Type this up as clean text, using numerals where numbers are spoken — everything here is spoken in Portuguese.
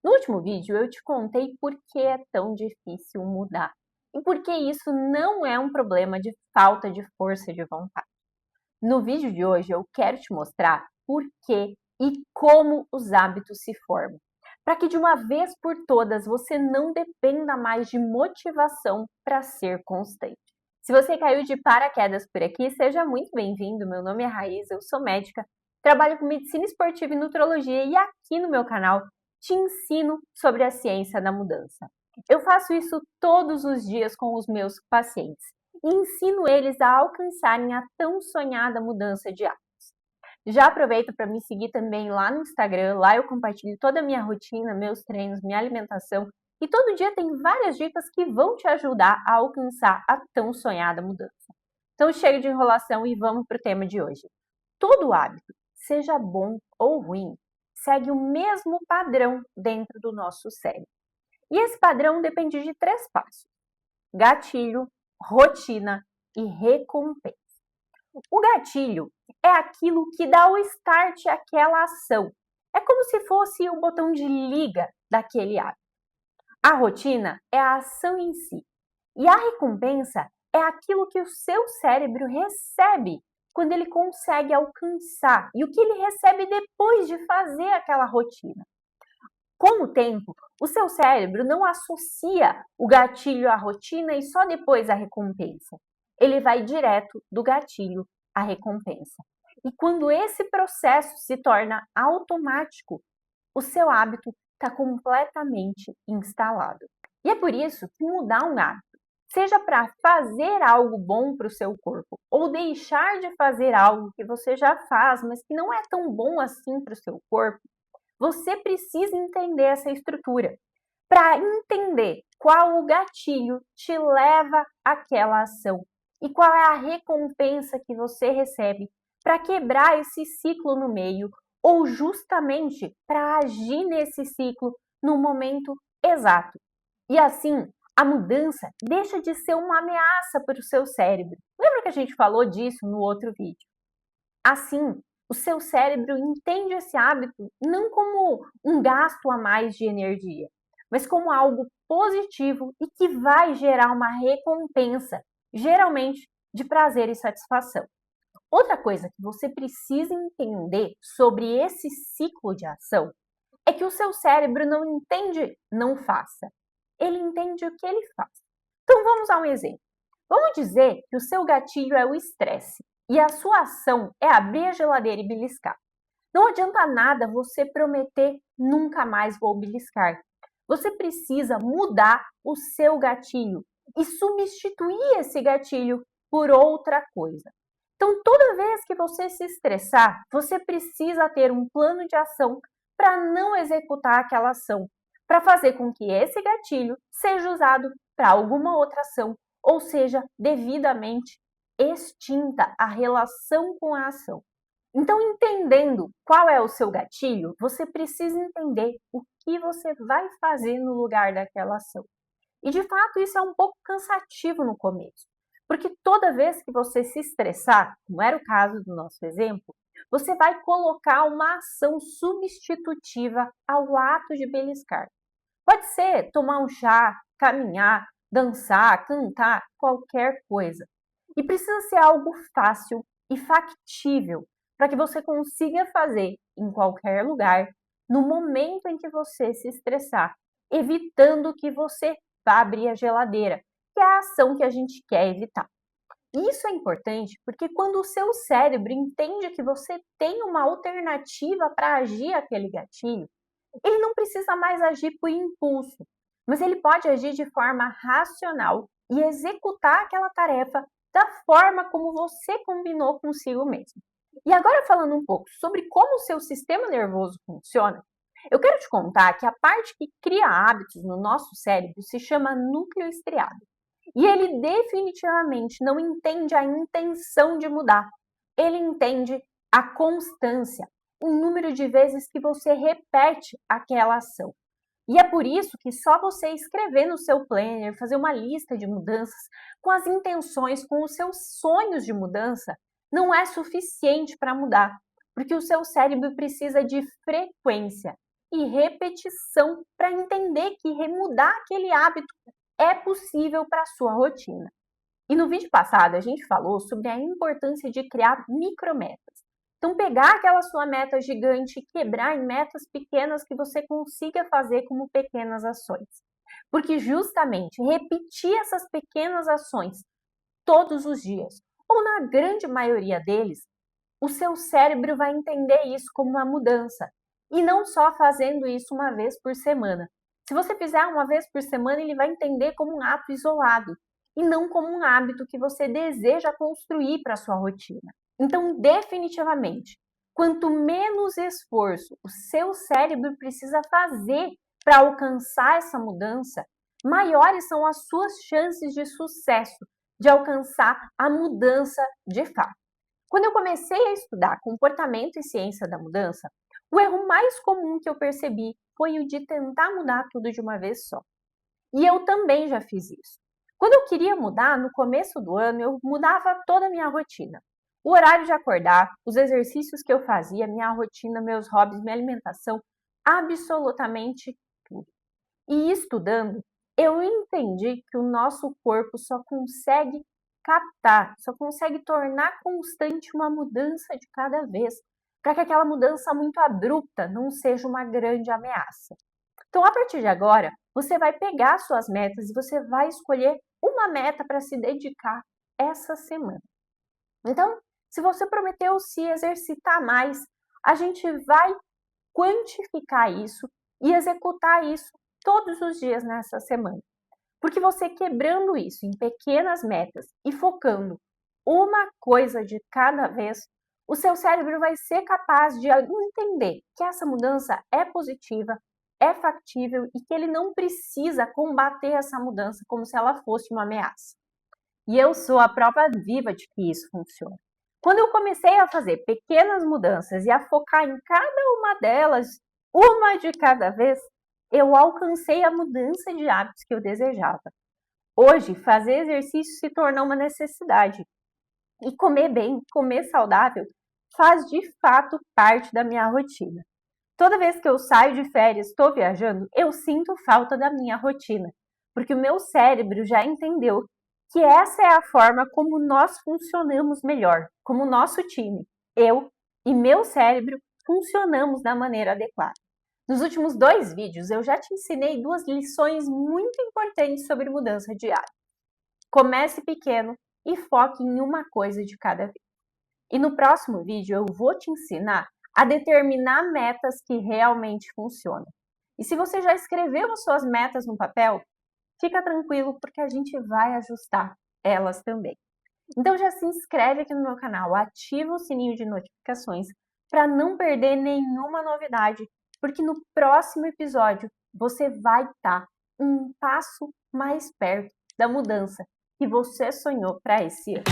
No último vídeo eu te contei por que é tão difícil mudar e por que isso não é um problema de falta de força de vontade. No vídeo de hoje eu quero te mostrar por que e como os hábitos se formam, para que de uma vez por todas você não dependa mais de motivação para ser constante. Se você caiu de paraquedas por aqui, seja muito bem-vindo. Meu nome é Raíza, eu sou médica, trabalho com medicina esportiva e nutrologia e aqui no meu canal te ensino sobre a ciência da mudança. Eu faço isso todos os dias com os meus pacientes e ensino eles a alcançarem a tão sonhada mudança de hábitos. Já aproveito para me seguir também lá no Instagram, lá eu compartilho toda a minha rotina, meus treinos, minha alimentação e todo dia tem várias dicas que vão te ajudar a alcançar a tão sonhada mudança. Então chega de enrolação e vamos para o tema de hoje. Todo hábito, seja bom ou ruim, segue o mesmo padrão dentro do nosso cérebro. E esse padrão depende de 3 passos: gatilho, rotina e recompensa. O gatilho é aquilo que dá o start àquela ação. É como se fosse o botão de liga daquele hábito. A rotina é a ação em si. E a recompensa é aquilo que o seu cérebro recebe quando ele consegue alcançar e o que ele recebe depois de fazer aquela rotina. Com o tempo, o seu cérebro não associa o gatilho à rotina e só depois à recompensa. Ele vai direto do gatilho à recompensa. E quando esse processo se torna automático, o seu hábito está completamente instalado. E é por isso que mudar um hábito, seja para fazer algo bom para o seu corpo ou deixar de fazer algo que você já faz, mas que não é tão bom assim para o seu corpo, você precisa entender essa estrutura para entender qual o gatilho te leva àquela ação e qual é a recompensa que você recebe para quebrar esse ciclo no meio ou justamente para agir nesse ciclo no momento exato. E assim, a mudança deixa de ser uma ameaça para o seu cérebro. Lembra que a gente falou disso no outro vídeo? Assim, o seu cérebro entende esse hábito não como um gasto a mais de energia, mas como algo positivo e que vai gerar uma recompensa, geralmente de prazer e satisfação. Outra coisa que você precisa entender sobre esse ciclo de ação é que o seu cérebro não entende não faça, ele entende o que ele faz. Então vamos a um exemplo. Vamos dizer que o seu gatilho é o estresse e a sua ação é abrir a geladeira e beliscar. Não adianta nada você prometer nunca mais vou beliscar. Você precisa mudar o seu gatilho e substituir esse gatilho por outra coisa. Então, toda vez que você se estressar, você precisa ter um plano de ação para não executar aquela ação, para fazer com que esse gatilho seja usado para alguma outra ação, ou seja, devidamente extinta a relação com a ação. Então, entendendo qual é o seu gatilho, você precisa entender o que você vai fazer no lugar daquela ação. E de fato, isso é um pouco cansativo no começo, porque toda vez que você se estressar, como era o caso do nosso exemplo, você vai colocar uma ação substitutiva ao ato de beliscar. Pode ser tomar um chá, caminhar, dançar, cantar, qualquer coisa. E precisa ser algo fácil e factível para que você consiga fazer em qualquer lugar, no momento em que você se estressar, evitando que você vá abrir a geladeira, que é a ação que a gente quer evitar. Isso é importante porque quando o seu cérebro entende que você tem uma alternativa para agir aquele gatilho, ele não precisa mais agir por impulso, mas ele pode agir de forma racional e executar aquela tarefa da forma como você combinou consigo mesmo. E agora falando um pouco sobre como o seu sistema nervoso funciona, eu quero te contar que a parte que cria hábitos no nosso cérebro se chama núcleo estriado. E ele definitivamente não entende a intenção de mudar, ele entende a constância, o número de vezes que você repete aquela ação. E é por isso que só você escrever no seu planner, fazer uma lista de mudanças com as intenções, com os seus sonhos de mudança, não é suficiente para mudar, porque o seu cérebro precisa de frequência. e repetição para entender que remudar aquele hábito é possível para a sua rotina. E no vídeo passado a gente falou sobre a importância de criar micrometas. Então pegar aquela sua meta gigante e quebrar em metas pequenas que você consiga fazer como pequenas ações. Porque justamente repetir essas pequenas ações todos os dias, ou na grande maioria deles, o seu cérebro vai entender isso como uma mudança. E não só fazendo isso uma vez por semana. Se você fizer uma vez por semana, ele vai entender como um ato isolado e não como um hábito que você deseja construir para a sua rotina. Então, definitivamente, quanto menos esforço o seu cérebro precisa fazer para alcançar essa mudança, maiores são as suas chances de sucesso de alcançar a mudança de fato. Quando eu comecei a estudar comportamento e ciência da mudança, o erro mais comum que eu percebi foi o de tentar mudar tudo de uma vez só. E eu também já fiz isso. Quando eu queria mudar, no começo do ano, eu mudava toda a minha rotina. O horário de acordar, os exercícios que eu fazia, minha rotina, meus hobbies, minha alimentação, absolutamente tudo. E estudando, eu entendi que o nosso corpo só consegue captar, só consegue tornar constante uma mudança de cada vez, para que aquela mudança muito abrupta não seja uma grande ameaça. Então, a partir de agora, você vai pegar suas metas e você vai escolher uma meta para se dedicar essa semana. Então, se você prometeu se exercitar mais, a gente vai quantificar isso e executar isso todos os dias nessa semana. Porque você quebrando isso em pequenas metas e focando uma coisa de cada vez, o seu cérebro vai ser capaz de entender que essa mudança é positiva, é factível e que ele não precisa combater essa mudança como se ela fosse uma ameaça. E eu sou a prova viva de que isso funciona. Quando eu comecei a fazer pequenas mudanças e a focar em cada uma delas, uma de cada vez, eu alcancei a mudança de hábitos que eu desejava. Hoje, fazer exercício se tornou uma necessidade. E comer bem, comer saudável, faz de fato parte da minha rotina. Toda vez que eu saio de férias, estou viajando, eu sinto falta da minha rotina, porque o meu cérebro já entendeu que essa é a forma como nós funcionamos melhor, como o nosso time, eu e meu cérebro funcionamos da maneira adequada. Nos últimos 2 vídeos, eu já te ensinei 2 lições muito importantes sobre mudança de hábito. Comece pequeno e foque em uma coisa de cada vez. E no próximo vídeo eu vou te ensinar a determinar metas que realmente funcionam. E se você já escreveu as suas metas no papel, fica tranquilo porque a gente vai ajustar elas também. Então já se inscreve aqui no meu canal, ativa o sininho de notificações para não perder nenhuma novidade, porque no próximo episódio você vai estar um passo mais perto da mudança que você sonhou para esse ano.